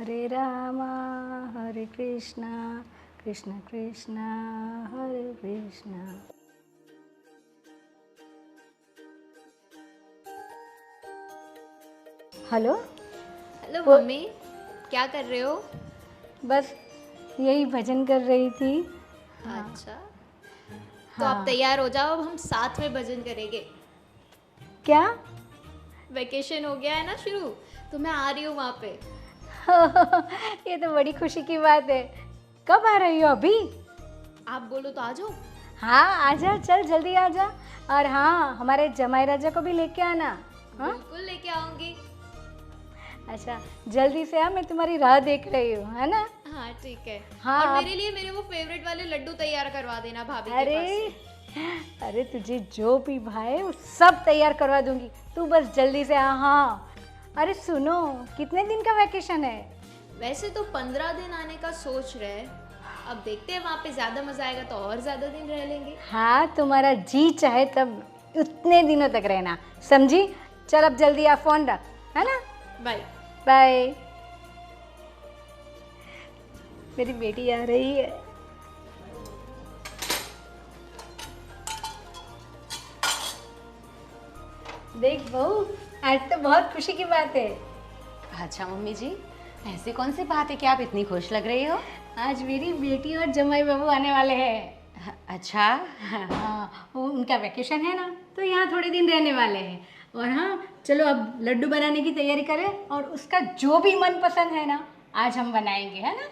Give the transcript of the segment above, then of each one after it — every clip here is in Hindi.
हरे रामा हरे कृष्णा कृष्ण कृष्ण हरे कृष्णा। हेलो। हेलो मम्मी, क्या कर रहे हो? बस यही भजन कर रही थी। अच्छा, तो आप हाँ। तैयार हो जाओ, अब हम साथ में भजन करेंगे। क्या? वेकेशन हो गया है ना शुरू, तो मैं आ रही हूँ वहाँ पे। ये तो बड़ी खुशी की बात है। कब आ रही हो? अभी? आप बोलो तो आ जाओ। हाँ आजा, चल जल्दी आजा। और हाँ, हमारे जमाई राजा को भी लेके आना। हाँ बिल्कुल लेके आऊँगी। अच्छा, जल्दी से आ, मैं तुम्हारी राह देख रही हूँ, है ना? हाँ ठीक है। हाँ और मेरे लिए मेरे वो फेवरेट वाले लड्डू तैयार करवा देना भाभी के पास अरे से। अरे तुझे जो भी भाए वो सब तैयार करवा दूंगी, तू बस जल्दी से आ। हाँ अरे सुनो, कितने दिन का वैकेशन है? वैसे तो 15 दिन आने का सोच रहे हैं, अब देखते हैं, वहाँ पे ज़्यादा मज़ा आएगा तो और ज़्यादा दिन रह लेंगे। हाँ तुम्हारा जी चाहे तब उतने दिनों तक रहना, समझी? चल अब जल्दी आ, फोन रख, है ना? बाय। बाय। मेरी बेटी आ रही है। देख बहू, आज तो बहुत खुशी की बात है। अच्छा मम्मी जी, ऐसी कौन सी बात है कि आप इतनी खुश लग रही हो? आज मेरी बेटी और जमाई बाबू आने वाले हैं। अच्छा। हाँ वो उनका वैकेशन है ना, तो यहाँ थोड़े दिन रहने वाले हैं। और हाँ चलो अब लड्डू बनाने की तैयारी करें, और उसका जो भी मन पसंद है ना आज हम बनाएंगे, है ना?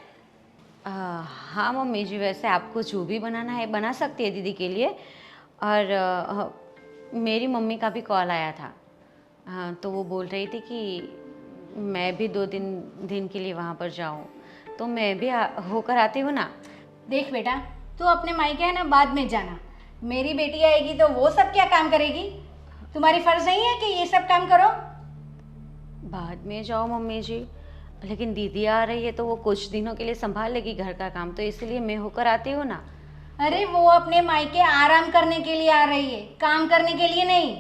हाँ मम्मी जी, वैसे आपको जो भी बनाना है बना सकती है दीदी के लिए। और मेरी मम्मी का भी कॉल आया था। तो वो बोल रही थी कि मैं भी 2 दिन के लिए वहाँ पर जाऊँ, तो मैं भी होकर आती हूँ ना। देख बेटा, तू अपने मायके है ना बाद में जाना, मेरी बेटी आएगी तो वो सब क्या काम करेगी? तुम्हारी फर्ज नहीं है कि ये सब काम करो? बाद में जाओ मम्मी जी, लेकिन दीदी आ रही है तो वो कुछ दिनों के लिए संभाल लेगी घर का काम, तो इसलिए मैं होकर आती हूँ ना। अरे वो अपने मायके आराम करने के लिए आ रही है, काम करने के लिए नहीं।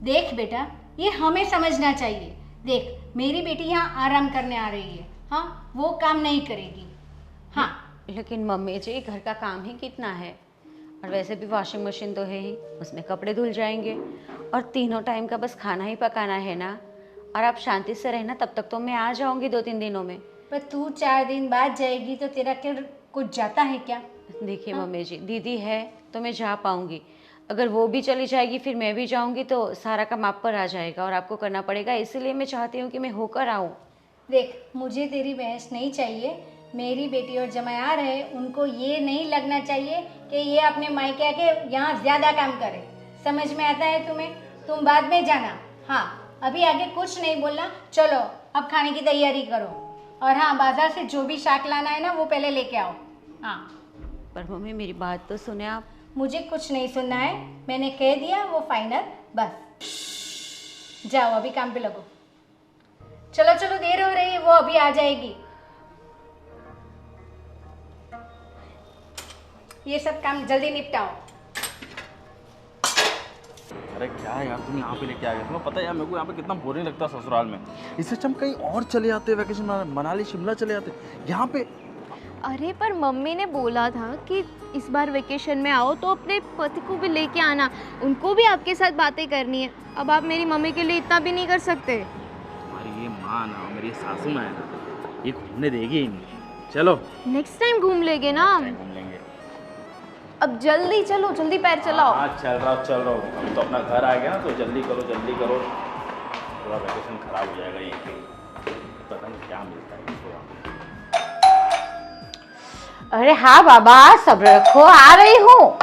देख बेटा, ये हमें समझना चाहिए। देख मेरी बेटी यहाँ आराम करने आ रही है, हाँ वो काम नहीं करेगी। हाँ लेकिन मम्मी जी घर का काम ही कितना है, और वैसे भी वॉशिंग मशीन तो है ही, उसमें कपड़े धुल जाएंगे, और तीनों टाइम का बस खाना ही पकाना है ना। और आप शांति से रहना, तब तक तो मैं आ जाऊंगी 2-3 दिनों में। पर तू 4 दिन बाद जाएगी तो तेरा क्या कुछ जाता है क्या? देखिए मम्मी जी, दीदी है तो मैं जा पाऊंगी, अगर वो भी चली जाएगी फिर मैं भी जाऊंगी तो सारा काम आप पर आ जाएगा और आपको करना पड़ेगा, इसीलिए मैं चाहती हूँ कि मैं होकर आऊँ। देख मुझे तेरी बहस नहीं चाहिए, मेरी बेटी और जमाई आ रहे, उनको ये नहीं लगना चाहिए कि ये अपने मायके के यहाँ ज़्यादा काम करे। समझ में आता है तुम्हें? तुम बाद में जाना। हाँ अभी आगे कुछ नहीं बोलना। चलो अब खाने की तैयारी करो, और हाँ बाजार से जो भी शाक लाना है ना वो पहले लेके आओ। हाँ पर मम्मी मेरी बात तो सुने आप। मुझे कुछ नहीं सुनना है, मैंने कह दिया वो फाइनल, बस जाओ अभी काम पे लगो। चलो चलो देर हो रही है, वो अभी आ जाएगी। ये सब काम जल्दी निपटाओ। अरे क्या यार, तुम यहाँ पे लेके आ गए? तुम्हें पता है यार मेरे को यहाँ पे कितना बोरिंग लगता है ससुराल में। इससे अच्छा हम कहीं और चले जाते, वैकेशन मनाली शिमला चले जाते यहाँ पे। अरे पर मम्मी ने बोला था कि इस बार वेकेशन में आओ तो अपने पति को भी लेके आना, उनको भी आपके साथ बातें करनी है। अब आप मेरी मम्मी के लिए इतना भी नहीं कर सकते। तुम्हारी ये माँ ना, मेरी सासू माँ है ना, ये घूमने देगी ही नहीं। चलो नेक्स्ट टाइम घूम लेंगे ना। घूम लेंगे। अब जल्दी चलो, जल्दी पैर चलाओ। हाँ चल रहा हूँ। हम तो अपना घर आ गया ना, तो जल्दी करो जल्दी करो, पूरा वैकेशन खराब हो जाएगा ये पे। पता नहीं क्या मिलता है इसको यहाँ पे। अरे हाँ बाबा, सब्र रखो, आ रही हूँ।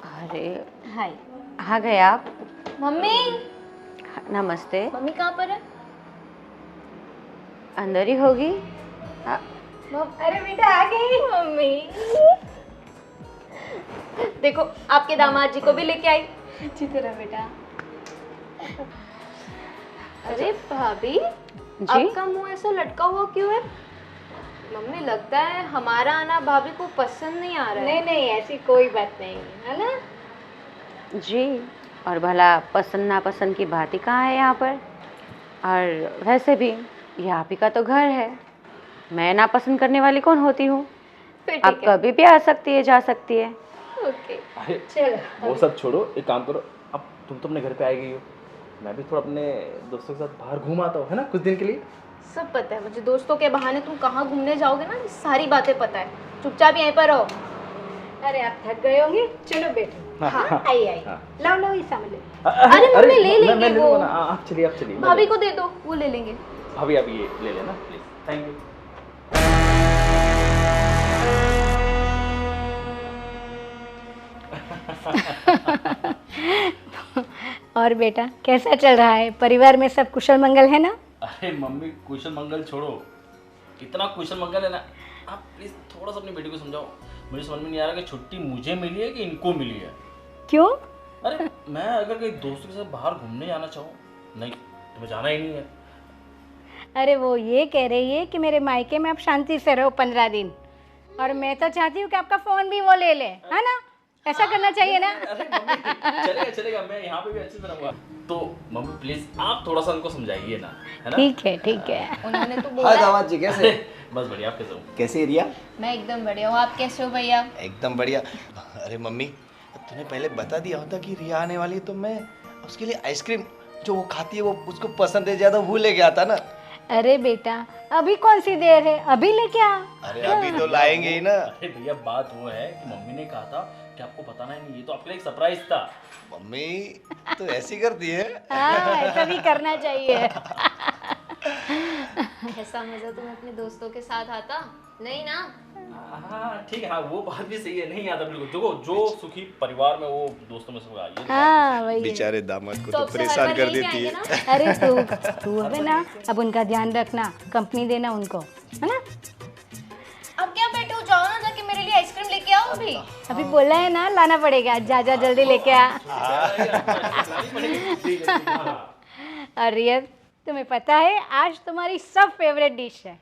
अरे हाय। आ गए आप? मम्मी, नमस्ते। मम्मी कहाँ पर है? अंदर ही होगी। अरे बेटा आ गई मम्मी देखो, आपके दामाद जी को भी लेके आई। अच्छी तरह बेटा। अरे भाभी, जी? आपका मुंह ऐसा लटका हुआ क्यों है? मम्मी लगता है हमारा आना भाभी को पसंद नहीं आ रहा है। नहीं नहीं ऐसी कोई बात नहीं है ना। जी, और भला पसंद नापसंद की बात ही कहाँ है यहाँ पर? और वैसे भी ये आप ही का तो घर है, मैं नापसंद करने वाली कौन होती हूँ। फिर आप ठीक है। कभी भी आ सकती है, जा सकती है। ओके अरे चलो वो सब छोड़ो, एक काम करो, अब तुम तो अपने घर पे आ गई हो, मैं भी थोड़ा अपने दोस्तों के साथ बाहर घूम आता हूँ, है ना, कुछ दिन के लिए। सब पता है मुझे, दोस्तों के बहाने तुम कहाँ घूमने जाओगे ना, ये सारी बातें पता है। चुपचाप यहीं पर रहो। अरे आप थक गए होंगे, चलो बैठो। हाँ आई आई हाँ। लाओ लाओ ये सामान ले। अरे मम्मी ले मैं लेंगे ले वो। लूँगा ना, आप चलिए, आप चलिए। भाभी को दे दो, वो ले लेंगे। भाभी आप ये ले लेना प्लीज, थैंक यू। और बेटा कैसा चल रहा है, परिवार में सब कुशल मंगल है ना? अरे मम्मी कुशल मंगल छोड़ो, इतना कुशल मंगल है ना, आप प्लीज थोड़ा सा अपनी बेटी को समझाओ। मुझे समझ में नहीं आ रहा कि छुट्टी मुझे मिली है कि इनको मिली है। क्यों? अरे मैं अगर कहीं दोस्तों के साथ बाहर घूमने जाना चाहूँ, नहीं तुम्हें जाना ही नहीं है। अरे वो ये कह रही है कि मेरे मायके में आप शांति से रहो 15 दिन, और मैं तो चाहती हूँ कि आपका फोन भी वो ले ले, है ना? ऐसा करना चाहिए ना? अरे मम्मी चलेगा चलेगा, मैं यहाँ पे भी अच्छे से रहूंगा। तो मम्मी प्लीज आप थोड़ा सा उनको समझाइए ना, है ना। ठीक है ठीक है। उन्होंने तो बोला हाय है। दामाद जी, कैसे? बस बढ़िया, आप कैसे हो? कैसे रिया? मैं एकदम बढ़िया हूँ, आप कैसे हो भैया? एकदम बढ़िया। अरे मम्मी, तूने पहले बता दिया होता कि रिया आने वाली है तो मैं उसके लिए आइसक्रीम जो वो खाती है वो उसको पसंद है ज़्यादा, वो लेके आता ना। अरे बेटा अभी कौन सी देर है, अभी लेके आ। अरे अभी तो लाएंगे ही ना। अरे भैया बात वो है कि मम्मी ने कहा था कि आपको बताना ही नहीं, ये तो आपके लिए एक सरप्राइज था। मम्मी तो ऐसी करती है। हाँ ऐसा भी करना चाहिए। ऐसा मजा तुम्हें अपने दोस्तों के साथ आता नहीं ना? हाँ ठीक है, हाँ वो बात भी सही है, नहीं आता बिल्कुल। देखो जो सुखी परिवार में वो दोस्तों में सबका ये हाँ वही है। बेचारे दामाद को तो तो अब से हर परेशान बार कर यही देती जाएंगे है। ना? अरे तू है ना, अब उनका ध्यान रखना, कंपनी देना उनको, है ना? अब क्या बैठे हो, जाओ ना जाके मेरे लिए आइसक्रीम लेके आओ अभी। अभी बोला है ना लाना पड़ेगा, जा जा जल्दी लेके आ। और रिया तुम्हें पता है आज तुम्हारी सब फेवरेट डिश है,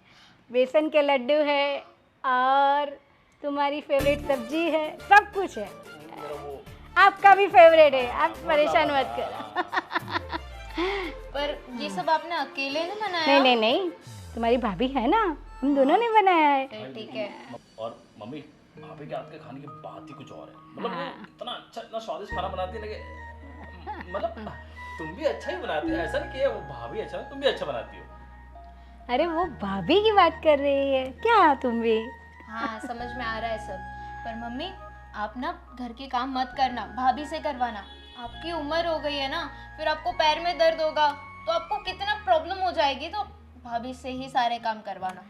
बेसन के लड्डू है और तुम्हारी फेवरेट सब्जी है, सब कुछ है। आपका भी फेवरेट है, आप परेशान मत करो। पर ये सब आपने अकेले ने बनाया? नहीं नहीं नहीं, तुम्हारी भाभी है ना, हम दोनों ने बनाया है। फिर ठीक है। और मम्मी भाभी के हाथ के खाने की बात ही कुछ और है, मतलब वो इतना अच्छा इतना स्वादिष्ट खाना बनाती है ना कि मतलब तुम भी अच्छा ही बनाती हो, ऐसा नहीं कि वो भाभी अच्छा है, तुम भी अच्छा बनाती हो। अरे वो भाभी की बात कर रही है क्या तुम भी? हाँ समझ में आ रहा है सब। पर मम्मी आप ना घर के काम मत करना, भाभी से करवाना। आपकी उम्र हो गई है ना, फिर आपको पैर में दर्द होगा तो आपको कितना प्रॉब्लम हो जाएगी, तो भाभी से ही सारे काम करवाना।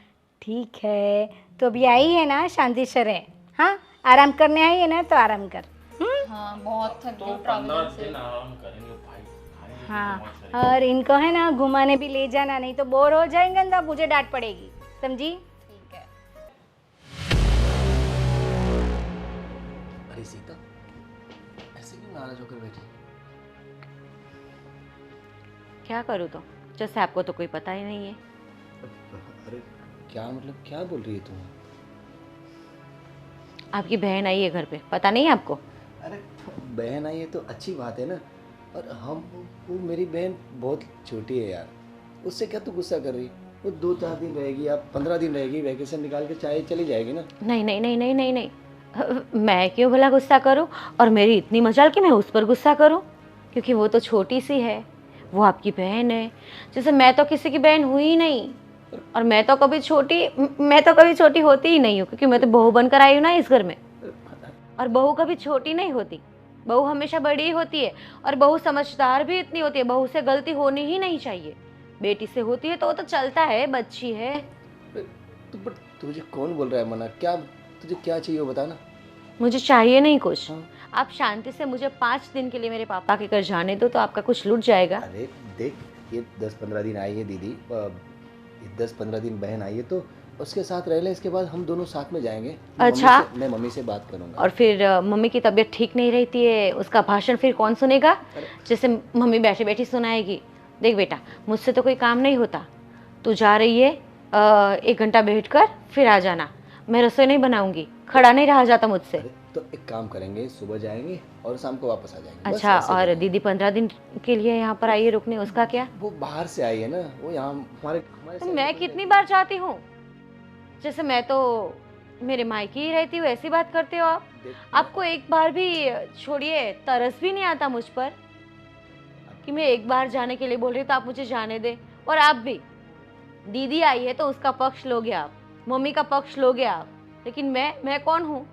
ठीक है, तो अभी आई है ना, शांति से रहे। हाँ आराम करने आई है ना, तो आराम कर। हाँ बहुत थक तो गई 15 ट्रैवलिंग से। दिन आराम करेंगे भाई, खाएंगे हाँ मौज करेंगे। और इनको है ना घुमाने भी ले जाना, नहीं तो बोर हो जाएंगे ना, मुझे डांट पड़ेगी, समझी? ठीक है। अरे सीता, ऐसे क्यों नाराज होकर बैठी? क्या करूँ तो, जैसे आपको तो कोई पता ही नहीं है। अरे क्या मतलब, क्या बोल रही है तुम? आपकी बहन आई है घर पे, पता नहीं है आपको? अरे बहन आई है तो अच्छी बात है ना, और वो मेरी बहन बहुत छोटी है यार, उससे क्या तू गुस्सा कर रही? वो 2-4 दिन रहेगी, आप 15 दिन रहेगी, वैकेशन निकाल के चाहे चली जाएगी ना। नहीं नहीं नहीं नहीं नहीं नहीं, मैं क्यों भला गुस्सा करूं, और मेरी इतनी मजाल कि मैं उस पर गुस्सा करूं, क्योंकि वो तो छोटी सी है, वो आपकी बहन है। जैसे मैं तो किसी की बहन हुई ही नहीं, और मैं तो कभी छोटी होती ही नहीं हूँ, क्योंकि मैं तो बहू बनकर आई हूँ ना इस घर में। और बहू कभी छोटी नहीं होती, बहू हमेशा बड़ी ही होती है, और बहू समझदार भी इतनी होती है। बहू से गलती होनी ही नहीं चाहिए, बेटी से होती है तो वो तो चलता है, बच्ची है। बट तुझे कौन बोल रहा है मना? क्या तुझे क्या चाहिए वो बता ना। मुझे चाहिए नहीं कुछ, आप शांति से मुझे 5 दिन के लिए मेरे पापा के घर जाने दो, तो आपका कुछ लूट जाएगा। अरे देख, ये 10-15 दिन आई है दीदी, 10-15 दिन बहन आई है तो उसके साथ रह ले, इसके बाद हम दोनों साथ में जाएंगे। अच्छा। मैं मम्मी से बात करूंगा। और फिर मम्मी की तबीयत ठीक नहीं रहती है, उसका भाषण फिर कौन सुनेगा? जैसे मम्मी बैठी बैठी सुनाएगी। देख बेटा, मुझसे तो कोई काम नहीं होता, तू जा रही है 1 घंटा बैठ कर फिर आ जाना। मैं रसोई नहीं बनाऊंगी, खड़ा नहीं रहा जाता मुझसे। अरे तो एक काम करेंगे, सुबह जाएंगे और शाम को वापस आ जाएंगे। बस अच्छा, ऐसे और करेंगे। दीदी 15 दिन के लिए यहाँ पर आई है रुकने, उसका क्या? वो बाहर से आई है ना, वो यहाँ हमारे हमारे तो साइड मैं में कितनी रहती बार जाती हूँ? जैसे मैं तो मेरे मायके ही रहती हूँ, ऐसी बात करते हो आप? है। देख, आपको एक बार भी, छोड़िए, तरस भी नहीं आता मुझ पर कि मैं एक बार जाने के लिए बोल रही हूँ तो आप मुझे जाने दें? और आप भी, दीदी आई है तो उसका पक्ष लोगे आप, मम्मी का पक्ष लोगे आप, लेकिन मैं कौन हूँ?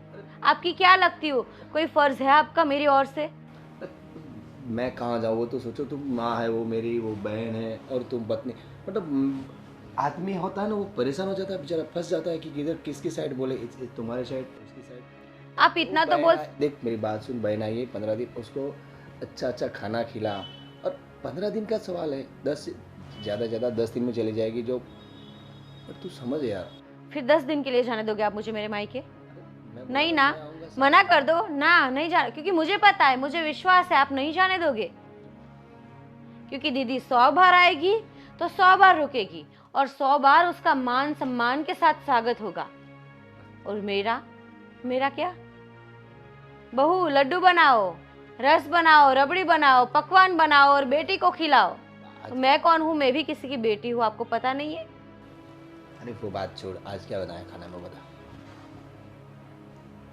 आपकी क्या लगती हूँ? कोई फर्ज है आपका मेरी ओर से? मैं कहाँ जाऊँ? वो तो सोचो, तुम माँ है, वो मेरी वो बहन है, और तुम पत्नी। मतलब आदमी होता है ना, वो परेशान हो जाता है बेचारा, फंस जाता है कि किधर किसकी साइड बोले, तुम्हारे साइड, उसकी साइड। आप इतना तो बोल। देख मेरी बात सुन, बहन आई है 15 दिन, उसको अच्छा अच्छा खाना खिला। और 15 दिन का सवाल है, 10 ज़्यादा ज़्यादा 10 दिन में चली जाएगी जो। पर तू समझ यार। फिर 10 दिन के लिए जाने दोगे आप मुझे मेरे मायके? मैं नहीं बोला, ना, मैं आऊँगा साथ मना में। कर दो ना, नहीं जाने, क्योंकि मुझे पता है, मुझे विश्वास है आप नहीं जाने दोगे, क्योंकि दीदी 100 बार आएगी तो 100 बार रुकेगी और 100 बार उसका मान सम्मान के साथ स्वागत होगा। और मेरा मेरा क्या? बहू, लड्डू बनाओ, रस बनाओ, रबड़ी बनाओ, पकवान बनाओ और बेटी को खिलाओ। तो मैं कौन हूँ? मैं भी किसी की बेटी हूँ, आपको पता नहीं है? अरे वो बात छोड़, आज क्या बनाया खाना में बता।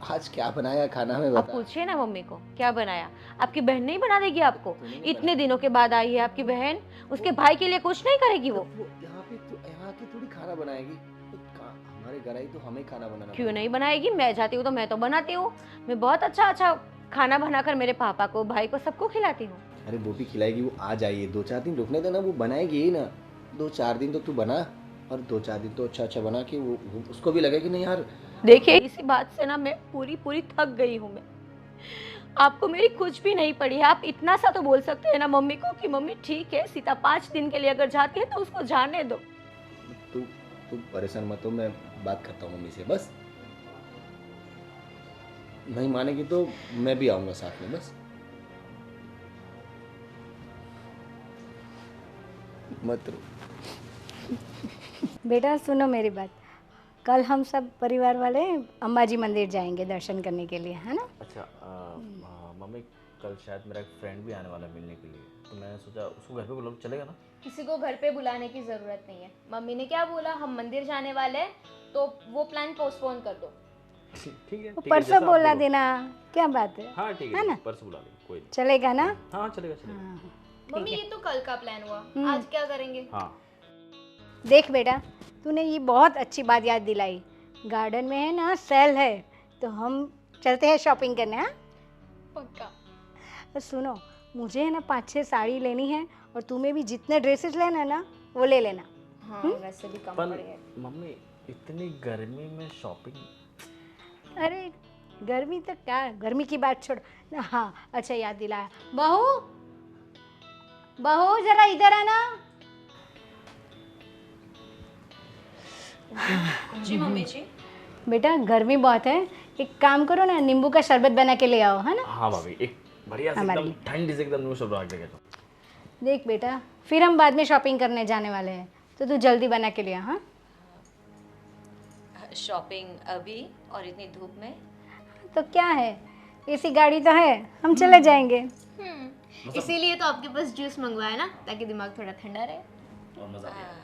आज क्या बनाया खाना में आप बता। पूछिए ना मम्मी को क्या बनाया। आपकी बहन नहीं बना देगी आपको? तूने नहीं इतने बनाया। दिनों के बाद आई है आपकी बहन, उसके भाई के लिए कुछ नहीं करेगी वो? वो यहाँ पे तो यहाँ की थोड़ी खाना बनाएगी। तो हमारे घर आई तो हमें खाना बनाना क्यों पड़ेगा। नहीं बनाएगी? मैं जाती हूँ तो मैं तो बनाती हूँ। मैं बहुत अच्छा अच्छा खाना बनाकर मेरे पापा को, भाई को, सबको खिलाती हूँ। अरे वो भी खिलाएगी, वो आ जाइए, 2-4 दिन रुकने देना, वो बनाएगी ही ना। 2-4 दिन तो तू बना, और 2-4 दिन तो अच्छा अच्छा बना के वो उसको भी लगे कि नहीं यार। देखिए, इसी बात से ना मैं पूरी पूरी थक गई हूँ। मैं, आपको मेरी कुछ भी नहीं पड़ी है। आप इतना सा तो बोल सकते हैं ना मम्मी को कि मम्मी ठीक है, सीता 5 दिन के लिए अगर जाती है तो उसको जाने दो। तू तू परेशान मत हो, मैं बात करता हूँ मम्मी से। बस नहीं मानेगी तो मैं भी आऊँगा साथ में। बस मत रो। बेटा सुनो मेरी बात, कल हम सब परिवार वाले अंबाजी मंदिर जाएंगे दर्शन करने के लिए, है ना? अच्छा मम्मी, कल शायद मेरा एक फ्रेंड भी आने वाला है मिलने के लिए, तो मैंने सोचा उसको घर पे बुला, चलेगा ना? किसी को घर पे बुलाने की ज़रूरत नहीं है। मम्मी ने क्या बोला, हम मंदिर जाने वाले हैं, तो वो प्लान पोस्टपोन कर दो। ठीक है, वो परसों बोला देना, क्या बात है? हाँ ठीक है है ना? परसों बुला लेंगे, कोई नहीं। चलेगा ना? हाँ चलेगा चलेगा। मम्मी ये तो कल का प्लान हुआ, आज क्या करेंगे? हाँ देख बेटा, तूने ये बहुत अच्छी बात याद दिलाई। गार्डन में है ना सेल है, तो हम चलते हैं शॉपिंग करने। हाँ पक्का। और सुनो, मुझे है ना 5-6 साड़ी लेनी है, और तुम्हें भी जितने ड्रेसेस लेना ना वो ले लेना। हाँ वैसे भी कम पर पड़ेगा। मम्मी इतनी गर्मी में शॉपिंग। अरे गर्मी तो क्या, गर्मी की बात छोड़। हाँ अच्छा याद दिलाया। बहू, बहू जरा इधर आना। जी मम्मी जी। बेटा गर्मी बहुत है, एक काम करो ना, नींबू का शरबत बना के ले आओ, है ना? हाँ भाभी, एक बढ़िया से हमारे एकदम ठंडी से एकदम नींबू शरबत रख देगा। देख बेटा, फिर हम बाद में शॉपिंग करने जाने वाले हैं, तो तू जल्दी बना के ले आ। हाँ शॉपिंग अभी और इतनी धूप में? तो क्या है, ऐसी गाड़ी तो है, हम चले जाएंगे। इसीलिए तो आपके पास जूस मंगवाया ना, ताकि दिमाग थोड़ा ठंडा रहे। और मजा आ गया।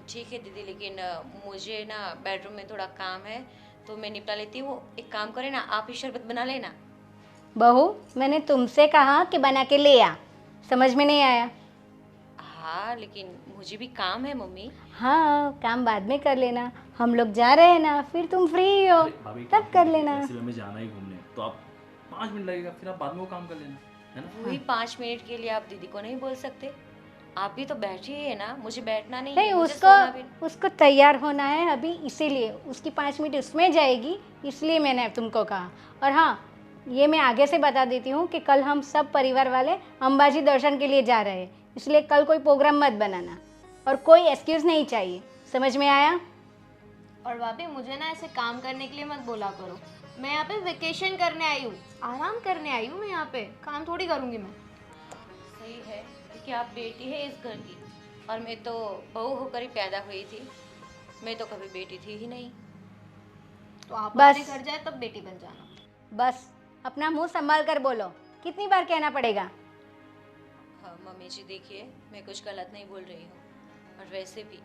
ठीक है दीदी, लेकिन मुझे ना बेडरूम में थोड़ा काम है तो मैं निपटा लेती हूँ। एक काम करें ना, आप ही शरबत बना लेना। बहू, मैंने तुमसे कहा कि बना के ले आ, समझ में नहीं आया? हाँ लेकिन मुझे भी काम है मम्मी। हाँ काम बाद में कर लेना, हम लोग जा रहे हैं ना, फिर तुम फ्री हो भाभी तब कर लेना। वैसे भी हमें जाना ही घूमने, तो आप 5 मिनट लगेगा, फिर आप बाद में वो काम कर लेना, है ना? वही 5 मिनट के लिए आप दीदी को नहीं बोल सकते? आप भी तो बैठी है ना, मुझे बैठना नहीं नहीं, है, मुझे सोना भी। उसको तैयार होना है अभी, इसीलिए उसकी 5 मिनट उसमें जाएगी, इसलिए मैंने तुमको कहा। और हाँ, ये मैं आगे से बता देती हूँ कि कल हम सब परिवार वाले अंबाजी दर्शन के लिए जा रहे हैं, इसलिए कल कोई प्रोग्राम मत बनाना, और कोई एक्सक्यूज़ नहीं चाहिए, समझ में आया? और भाभी मुझे ना ऐसे काम करने के लिए मत बोला करो, मैं यहाँ पे वेकेशन करने आई हूँ, आराम करने आई हूँ मैं यहाँ पे, काम थोड़ी करूँगी मैं। सही है, क्योंकि आप बेटी है इस घर की, और मैं तो बहू होकर ही पैदा हुई थी, मैं तो कभी बेटी थी ही नहीं। तो आप बस। अपने घर जाए तब बेटी बन जाना। बस अपना मुंह संभाल कर बोलो, कितनी बार कहना पड़ेगा? हाँ मम्मी जी देखिए, मैं कुछ गलत नहीं बोल रही हूँ। और वैसे भी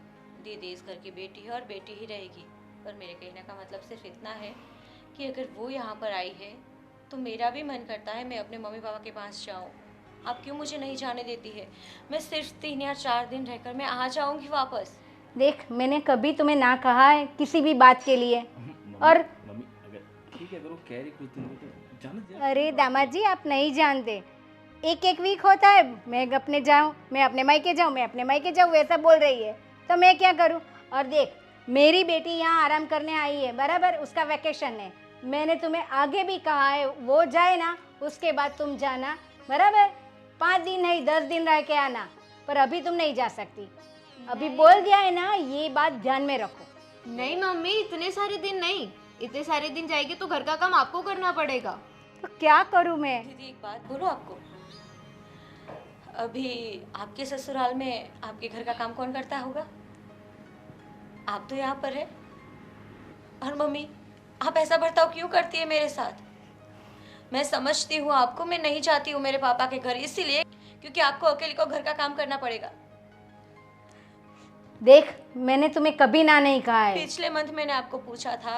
दीदी इस घर की बेटी है और बेटी ही रहेगी। पर मेरे कहने का मतलब सिर्फ इतना है कि अगर वो यहाँ पर आई है तो मेरा भी मन करता है मैं अपने मम्मी पापा के पास जाऊँ। आप क्यों मुझे नहीं जाने देती है? मैं सिर्फ 3 या 4 दिन रहकर मैं आ जाऊँगी वापस। देख, मैंने कभी तुम्हें ना कहा है किसी भी बात के लिए। और मम्मी अगर ठीक है, अगर वो कह रही कुछ दिन तो जाने दे। अरे दामाद जी, आप नहीं जानते, एक एक वीक होता है, मैं अपने जाऊँ, मैं अपने मायके जाऊँ, मैं अपने मायके जाऊँ, वैसा बोल रही है तो मैं क्या करूँ? और देख, मेरी बेटी यहाँ आराम करने आई है, बराबर, उसका वैकेशन है। मैंने तुम्हें आगे भी कहा है वो जाए ना, उसके बाद तुम जाना, बराबर। 5 दिन नहीं 10 दिन रह के आना, पर अभी तुम नहीं जा सकती। अभी बोल दिया है ना, ये बात ध्यान में रखो। नहीं मम्मी, इतने सारे दिन नहीं, इतने सारे दिन जाएगी तो घर का काम आपको करना पड़ेगा। तो क्या करूँ मैं? दीदी एक बात बोलो आपको, अभी आपके ससुराल में आपके घर का काम कौन करता होगा? आप तो यहाँ पर है। और मम्मी, आप ऐसा बर्ताव क्यों करती है मेरे साथ? मैं समझती हूँ आपको, मैं नहीं चाहती हूँ मेरे पापा के घर, इसीलिए क्योंकि आपको अकेले को घर का काम करना पड़ेगा। देख, मैंने तुम्हें कभी ना नहीं कहा है। पिछले मंथ मैंने आपको पूछा था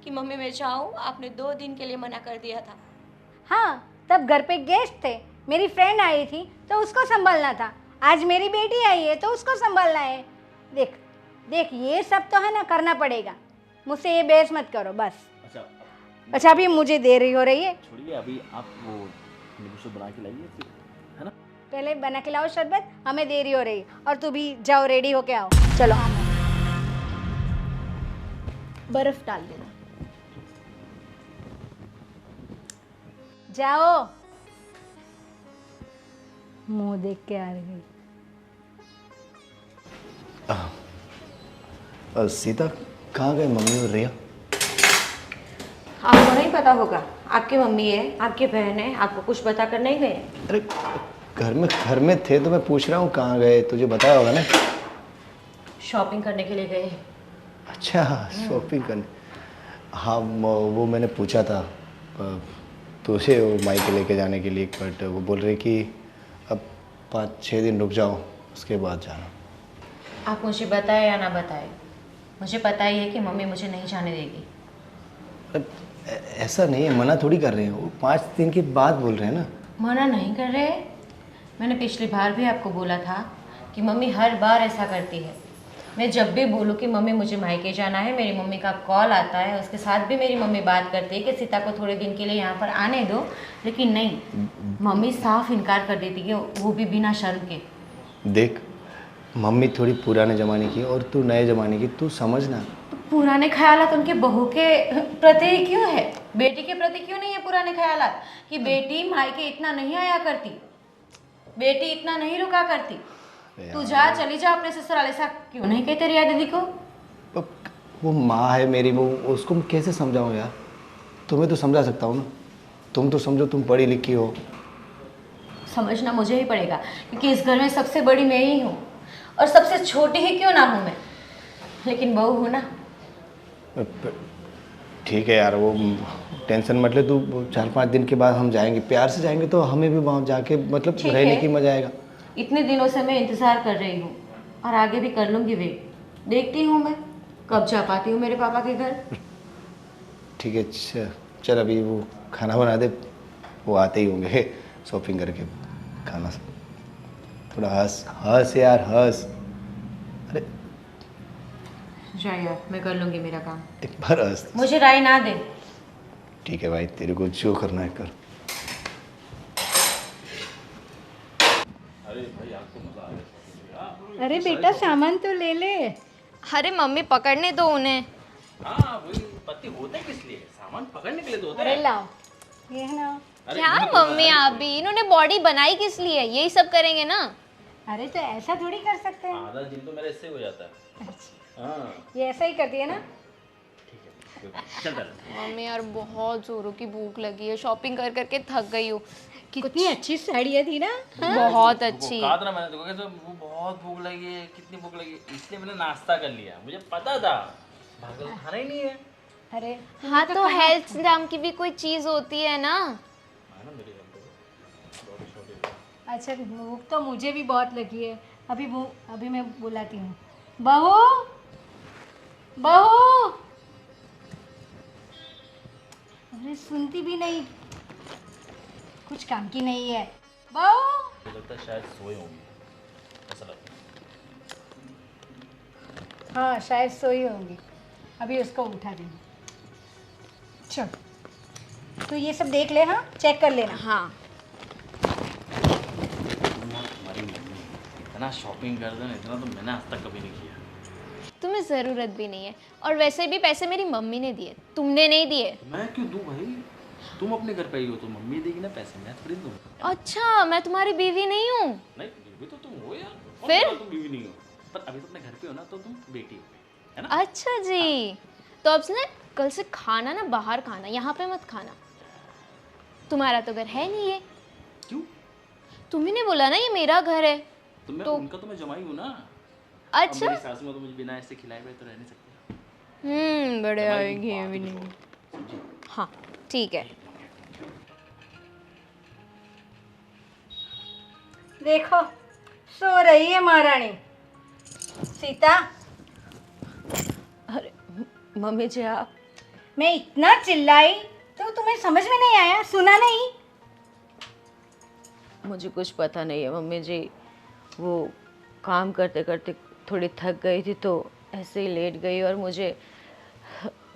कि मम्मी मैं जाऊँ, आपने 2 दिन के लिए मना कर दिया था। हाँ, तब घर पे गेस्ट थे, मेरी फ्रेंड आई थी तो उसको संभालना था। आज मेरी बेटी आई है तो उसको संभालना है। देख देख, ये सब तो है ना, करना पड़ेगा। मुझसे ये बहस मत करो बस। अच्छा, अभी मुझे देर ही हो रही है। छोड़िए, अभी आप वो नींबू शरबत बना के लाइए फिर, है ना? पहले बना के लाओ शरबत, हमें देरी हो रही है। और तू भी जाओ, रेडी होके आओ, चलो। बर्फ डाल देना। जाओ। मुंह देख के आ गई। सीता, कहाँ गए मम्मी और रिया? आपको नहीं पता होगा, आपकी मम्मी है, आपकी बहन है, आपको कुछ बता कर नहीं गए? अरे घर में थे तो मैं पूछ रहा हूँ कहाँ गए, तुझे बताया होगा ना। शॉपिंग करने के लिए गए। अच्छा, शॉपिंग करने। हाँ, वो मैंने पूछा था तुझे वो मायके लेके जाने के लिए, बट वो बोल रहे कि अब 5-6 दिन रुक जाओ, उसके बाद जाना। आप मुझे बताए या ना बताए, मुझे पता ही है कि मम्मी मुझे नहीं जाने देगी। ऐसा नहीं है, मना थोड़ी कर रहे हैं, वो 5 दिन के बाद बोल रहे हैं ना। मना नहीं कर रहे। मैंने पिछली बार भी आपको बोला था कि मम्मी हर बार ऐसा करती है। मैं जब भी बोलूँ कि मम्मी मुझे मायके जाना है, मेरी मम्मी का कॉल आता है, उसके साथ भी मेरी मम्मी बात करती है कि सीता को थोड़े दिन के लिए यहाँ पर आने दो, लेकिन नहीं, मम्मी साफ इनकार कर देती है, वो भी बिना शर्म के। देख, मम्मी थोड़ी पुराने ज़माने की और तू नए ज़माने की, तू समझना। तो पुराने ख्यालात उनके बहू के प्रति क्यों है, बेटी के प्रति क्यों नहीं है पुराने ख्यालात? कि बेटी मायके इतना नहीं आया करती, बेटी इतना नहीं रुका करती। तू जा, चली जा अपने ससुराल। ऐसा क्यों नहीं कहते रिया दीदी को? वो माँ है मेरी, वो उसको मैं कैसे समझाऊँ यार? तुम्हें तो समझा सकता हूँ ना, तुम तो समझो, तुम पढ़ी लिखी हो। समझना मुझे ही पड़ेगा क्योंकि इस घर में सबसे बड़ी मैं ही हूँ, और सबसे छोटी ही क्यों ना हूँ मैं, लेकिन बहू हूँ ना। ठीक है यार, वो टेंशन मत ले तू। 4-5 दिन के बाद हम जाएंगे, प्यार से जाएंगे तो हमें भी वहाँ जाके मतलब ठीक रहने है। की मजा आएगा। इतने दिनों से मैं इंतज़ार कर रही हूँ और आगे भी कर लूँगी वेट। देखती हूँ मैं कब जा पाती हूँ मेरे पापा के घर। ठीक है, चल अभी वो खाना बना दे, वो आते ही होंगे शॉपिंग करके। खाना थोड़ा हंस यार, हंस। अरे जाइए, मैं कर लूँगी मेरा काम। एक बार हंस। मुझे राय ना दे। ठीक है भाई, तेरे को जो करना है कर। अरे भाई, आपको मजा आ गया। अरे बेटा, सामान तो ले ले। अरे मम्मी, पकड़ने दो उन्हें। हाँ, वही पति होते किस लिए? सामान पकड़ने के लिए तो होते अरे हैं। लाओ, ये है ना। अरे क्या इन्हें तो मम्मी, आप भी, इन्होंने बॉडी बनाई किस लिए? यही सब करेंगे ना। अरे तो ऐसा थोड़ी कर सकते हैं। आधा जिम तो मेरा इससे हो जाता है। हाँ, ये ऐसा ही करती है ना। ठीक है, चल चल। मम्मी यार, बहुत जोरों की भूख लगी है, शॉपिंग कर करके थक गई हूँ। कितनी अच्छी साड़ियाँ थी ना। बहुत अच्छी। कहा था ना मैंने देखो, कैसे वो बहुत भूख लगी है, कितनी भूख लगी है, इसलिए मैंने नाश्ता कर लिया। मुझे पता था भागल खाना ही नहीं है, अरे हाँ तो हेल्थ नाम की भी कोई चीज़ होती है ना। अच्छा, भूख तो मुझे भी बहुत लगी है। अभी मैं बुलाती हूँ। बहू, बहू। अरे सुनती भी नहीं, कुछ काम की नहीं है। बहू। मुझे लगता है शायद सोए होंगे, ऐसा लगता है। हाँ शायद सोई होंगी, अभी उसको उठा देंगे। चल, तो ये सब देख ले, हाँ चेक कर लेना। हाँ हमारी मम्मी इतना शॉपिंग कर दे ना, इतना तो मैंने आज तक कभी नहीं किया। तुम्हें ज़रूरत भी नहीं है, और वैसे भी पैसे मेरी मम्मी ने दिए, तुमने नहीं दिए। मैं क्यों दूं भाई? तुम अपने घर पे ही हो तो मम्मी देगी ना पैसे, मैं थोड़ी दूं। अच्छा, मैं तुम्हारी बीवी नहीं हूँ। नहीं, बीवी तो तुम हो यार। कौन फिर? बोला तुम बीवी नहीं हो? पर अभी तो अपने घर पे हो ना, तो तुम बेटी हो, है ना? अच्छा जी, तो अब से ना कल से खाना ना बाहर खाना, यहाँ पे मत खाना। तुम्हारा तो घर है नहीं ये। क्यों? तुम्ही ने बोला ना ये मेरा घर है। तो मैं तो- उनका तो मैं जमाई हूँ ना। अब अच्छा। मेरी सासू माँ तो मुझे बिना ऐसे खिलाए हुए तो रह नहीं सकती। बड़े जमाई की आएंगे बात भी ही नहीं। कुछ और, समझी? हाँ ठीक है। देखो, सो रही है महारानी। सीता, अरे मम्मी जी आप, मैं इतना चिल्लाई तो तुम्हें समझ में नहीं आया? सुना नहीं? मुझे कुछ पता नहीं है मम्मी जी, वो काम करते करते थोड़ी थक गई थी तो ऐसे ही लेट गई, और मुझे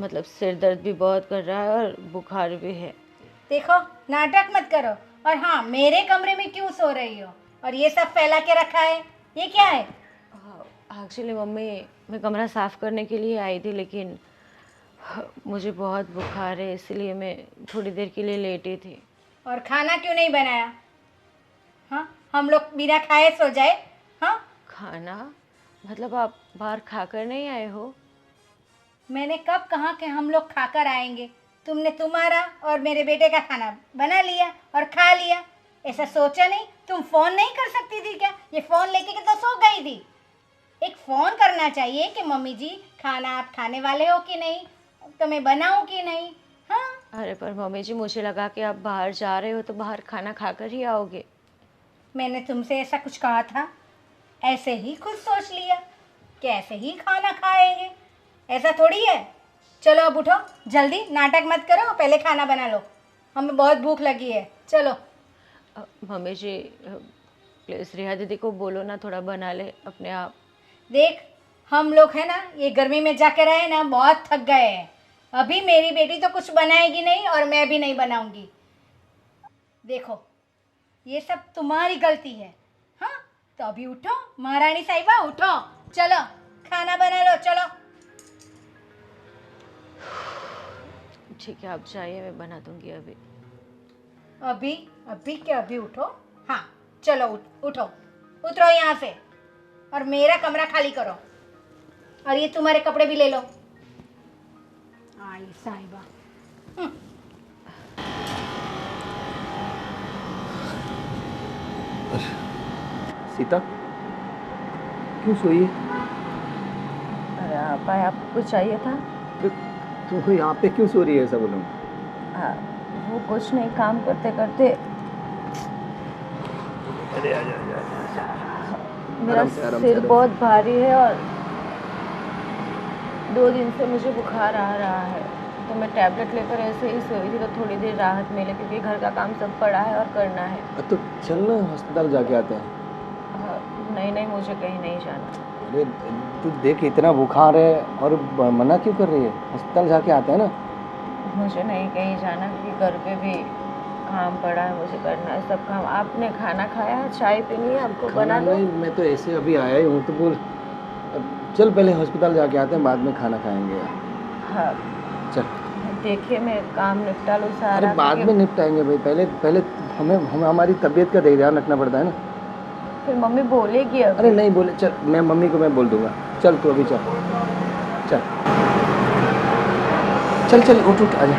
मतलब सिर दर्द भी बहुत कर रहा है और बुखार भी है। देखो, नाटक मत करो। और हाँ, मेरे कमरे में क्यों सो रही हो? और ये सब फैला के रखा है, ये क्या है? एक्चुअली मम्मी, मैं कमरा साफ़ करने के लिए आई थी, लेकिन मुझे बहुत बुखार है, इसलिए मैं थोड़ी देर के लिए लेटी थी। और खाना क्यों नहीं बनाया? हाँ, हम लोग बिना खाए सो जाए? हाँ, खाना मतलब आप बाहर खाकर नहीं आए हो? मैंने कब कहा कि हम लोग खाकर आएंगे? तुमने तुम्हारा और मेरे बेटे का खाना बना लिया और खा लिया। ऐसा सोचा नहीं? तुम फ़ोन नहीं कर सकती थी क्या? ये फ़ोन लेके के तो सो गई थी। एक फ़ोन करना चाहिए कि मम्मी जी, खाना आप खाने वाले हो कि नहीं, तो मैं बनाऊं कि नहीं। हाँ, अरे पर मम्मी जी, मुझे लगा कि आप बाहर जा रहे हो तो बाहर खाना खाकर ही आओगे। मैंने तुमसे ऐसा कुछ कहा था? ऐसे ही खुद सोच लिया कि ऐसे ही खाना खाएंगे, ऐसा थोड़ी है। चलो अब उठो, जल्दी नाटक मत करो, पहले खाना बना लो, हमें बहुत भूख लगी है। चलो। मम्मी जी प्लीज़ रिया दीदी को बोलो ना, थोड़ा बना ले अपने आप। देख, हम लोग है ना, ये गर्मी में जाके रहे ना, बहुत थक गए हैं। अभी मेरी बेटी तो कुछ बनाएगी नहीं और मैं भी नहीं बनाऊंगी। देखो, ये सब तुम्हारी गलती है। हाँ, तो अभी उठो महारानी साहिबा, उठो, चलो खाना बना लो, चलो। ठीक है, आप जाइए, मैं बना दूंगी अभी। अभी अभी क्या? अभी उठो। हाँ चलो, उठो, उतरो यहाँ से और मेरा कमरा खाली करो। और ये तुम्हारे कपड़े भी ले लो। आई साहिबा। सीता, क्यों सोई है? अरे आप आए, आपको कुछ चाहिए था? तुम यहाँ पे क्यों सो रही है, ऐसा बोलूँ? वो कुछ नहीं, काम करते करते अरे आजा। मेरा आराम से, आराम से, सिर आराम से। बहुत भारी है और 2 दिन से मुझे बुखार आ रहा है, तो मैं टैबलेट लेकर ऐसे ही सोई थी, तो थोड़ी देर राहत मिले, क्योंकि घर का काम सब पड़ा है और करना है। तो चल ना, अस्पताल जाके आते हैं। नहीं, मुझे कहीं नहीं जाना। अरे तू देख, इतना बुखार है और मना क्यों कर रही है? अस्पताल जाके आते हैं ना। मुझे नहीं कहीं जाना, क्योंकि घर पे भी काम पड़ा है, मुझे करना है सब काम। आपने खाना खाया, चाय पीनी है आपको? बना लो। नहीं, मैं तो ऐसे अभी आया ही हूँ, तो बोल। चल पहले अस्पताल जाके आते हैं, बाद में खाना खाएंगे। हाँ चल। देखिए, मैं काम निपटा लूँ सारा। अरे बाद में निपटाएंगे भाई, पहले हमें हमारी तबीयत का ध्यान रखना पड़ता है ना। फिर मम्मी बोलेगी अब। अरे नहीं बोले, चल मैं मम्मी को मैं बोल दूंगा। चल तू अभी चल, चल चल चल, उठ आजा।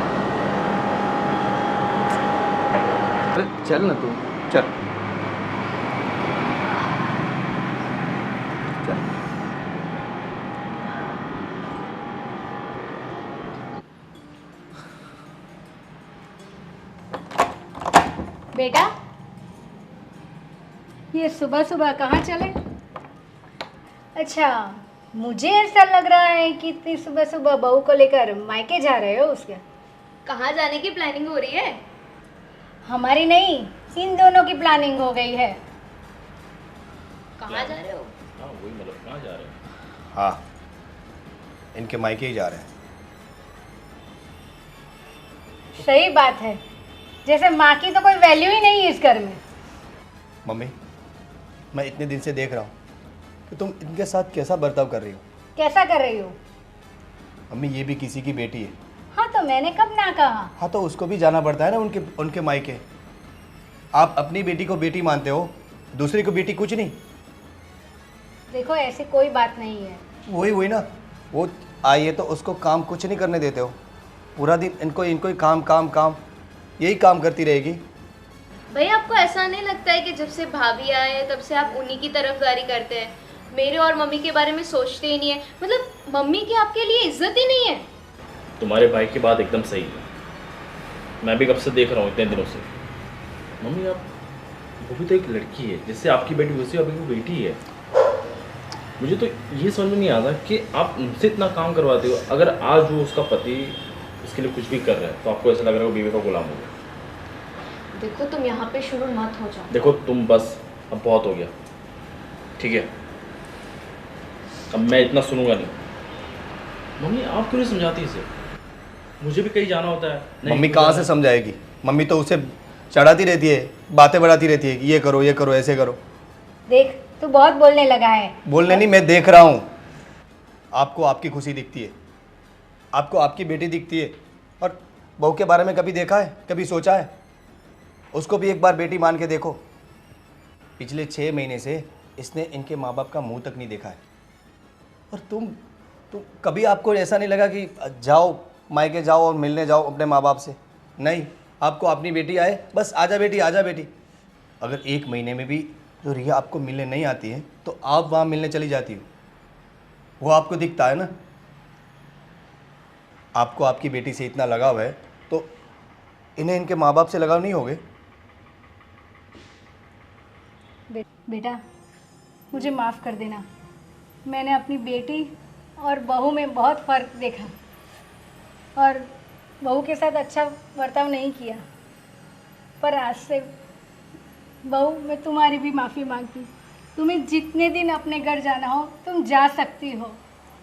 अरे चल ना तू, चल चल। बेटा, ये सुबह सुबह कहाँ चले? अच्छा, मुझे ऐसा लग रहा है कि इतनी सुबह सुबह बहू को लेकर मायके जा रहे हो उसके। कहाँ जाने की प्लानिंग हो रही है? हमारी नहीं, इन दोनों की प्लानिंग हो गई है। कहाँ जा रहे हो? हाँ वही मतलब कहाँ जा रहे हैं? हाँ, इनके मायके ही जा रहे हैं। सही बात है, जैसे माँ की तो कोई वैल्यू ही नहीं है इस घर में। मम्मी, मैं इतने दिन से देख रहा हूँ कि तुम इनके साथ कैसा बर्ताव कर रही हो। कैसा कर रही हो? मम्मी, ये भी किसी की बेटी है। हाँ तो मैंने कब ना कहा? हाँ, तो उसको भी जाना पड़ता है ना उनके मायके। आप अपनी बेटी को बेटी मानते हो, दूसरी को बेटी कुछ नहीं। देखो, ऐसी कोई बात नहीं है। वही ना, वो आई है तो उसको काम कुछ नहीं करने देते हो। पूरा दिन इनको ही काम काम काम, यही काम करती रहेगी। भैया, आपको ऐसा नहीं लगता है कि जब से भाभी आए हैं तब से आप उन्हीं की तरफदारी करते हैं, मेरे और मम्मी के बारे में सोचते ही नहीं है? मतलब मम्मी की आपके लिए इज्जत ही नहीं है। तुम्हारे भाई की बात एकदम सही है, मैं भी कब से देख रहा हूँ इतने दिनों से। मम्मी आप, वो भी तो एक लड़की है, जैसे आपकी बेटी वैसे अभी वो बेटी है। मुझे तो ये समझ में नहीं आता कि आप उनसे इतना काम करवाते हो। अगर आज वो उसका पति उसके लिए कुछ भी कर रहा है तो आपको ऐसा लग रहा है वो बीवी का गुलाम हो गया। देखो, तुम यहाँ पे शुरू मत हो जाओ। देखो तुम बस, अब बहुत हो गया, ठीक है? अब मैं इतना सुनूंगा नहीं। मम्मी आप क्यों नहीं समझाती इसे? मुझे भी कहीं जाना होता है। नहीं, मम्मी कहाँ से समझाएगी? मम्मी तो उसे चढ़ाती रहती है, बातें बढ़ाती रहती है कि ये करो ऐसे करो। देख, तू बहुत बोलने लगा है। बोलने नहीं, मैं देख रहा हूँ। आपको आपकी खुशी दिखती है, आपको आपकी बेटी दिखती है, और बहू के बारे में कभी देखा है, कभी सोचा है? उसको भी एक बार बेटी मान के देखो। पिछले 6 महीने से इसने इनके माँ बाप का मुंह तक नहीं देखा है। और तुम कभी आपको ऐसा नहीं लगा कि जाओ मायके जाओ और मिलने जाओ अपने माँ बाप से? नहीं, आपको अपनी बेटी आए बस आजा बेटी आजा बेटी। अगर 1 महीने में भी तो रिया आपको मिलने नहीं आती है तो आप वहाँ मिलने चली जाती हो, वो आपको दिखता है ना। आपको आपकी बेटी से इतना लगाव है तो इन्हें इनके माँ बाप से लगाव नहीं होगे? बेटा, मुझे माफ़ कर देना। मैंने अपनी बेटी और बहू में बहुत फ़र्क देखा और बहू के साथ अच्छा बर्ताव नहीं किया। पर आज से बहू, मैं तुम्हारी भी माफ़ी मांगती हूँ। तुम्हें जितने दिन अपने घर जाना हो तुम जा सकती हो,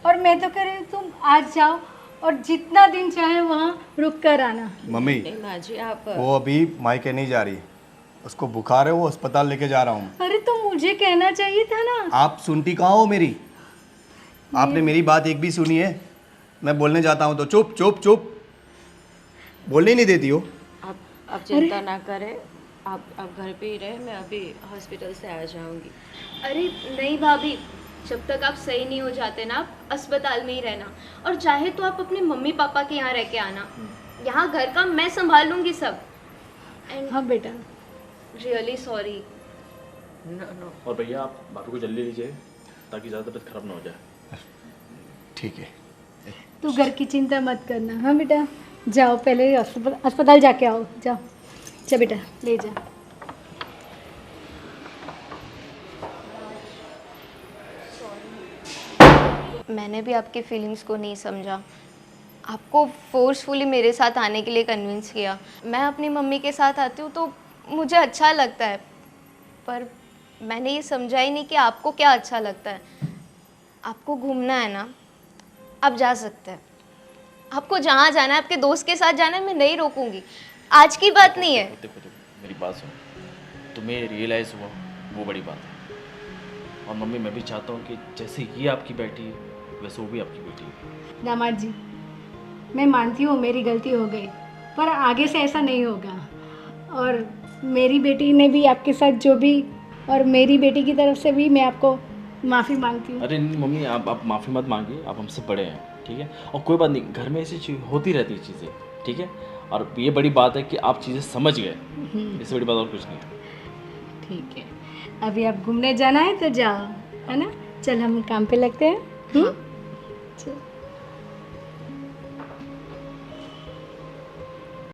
और मैं तो कह रही हूँ तुम आज जाओ और जितना दिन चाहे वहाँ रुक कर आना। मम्मी, नहीं माँ जी, आप वो अभी मायके नहीं जा रही, उसको बुखार है, वो अस्पताल लेके जा रहा हूँ। अरे तो मुझे कहना चाहिए था ना। आप सुनती कहाँ हो मेरी? आपने मेरी बात एक भी सुनी है? मैं बोलने जाता हूँ तो चुप चुप चुप, बोलने नहीं देती हो। आप चिंता ना करें, आप घर पे ही रहे, मैं अभी हॉस्पिटल से आ जाऊंगी। अरे नहीं भाभी, जब तक आप सही नहीं हो जाते ना, आप अस्पताल में ही रहना, और चाहे तो आप अपने मम्मी पापा के यहाँ रह के आना। यहाँ घर का मैं संभाल लूँगी सब। एंड हाँ बेटा। Really sorry. नो और भैया आप भाभी को जल्दी लीजिए ताकि ज़्यादा तबीयत खराब ना हो जाए। ठीक है। तू घर की चिंता मत करना। हाँ बेटा, जाओ पहले अस्पताल जाके आओ। जाओ, जा बेटा, ले जा। मैंने भी आपकी फीलिंग्स को नहीं समझा, आपको फोर्सफुली मेरे साथ आने के लिए कन्विंस किया। मैं अपनी मम्मी के साथ आती हूँ तो मुझे अच्छा लगता है, पर मैंने ये समझा ही नहीं कि आपको क्या अच्छा लगता है। आपको घूमना है ना, आप जा सकते हैं। आपको जहाँ जाना है, आपके दोस्त के साथ जाना है, मैं नहीं रोकूंगी। आज की बात नहीं है। देखो मेरी बात सुनो, तुम्हें रियलाइज़ हुआ वो बड़ी बात है। और मम्मी, मैं भी चाहता हूँ कि जैसे ये आपकी बेटी है वैसे वो भी आपकी बेटी है। दामाद जी, मैं मानती हूँ मेरी गलती हो गई, पर आगे से ऐसा नहीं होगा। और मेरी बेटी ने भी आपके साथ जो भी, और मेरी बेटी की तरफ से भी मैं आपको माफ़ी मांगती हूँ। अरे नहीं मम्मी, आप माफ़ी मत मांगिए, आप हमसे बड़े हैं, ठीक है? और कोई बात नहीं, घर में ऐसी चीज़ होती रहती है चीज़ें, ठीक है? और ये बड़ी बात है कि आप चीज़ें समझ गए, इससे बड़ी बात और कुछ नहीं है। ठीक है, अभी आप घूमने जाना है तो जाओ, है ना? चल हम काम पे लगते हैं। चल।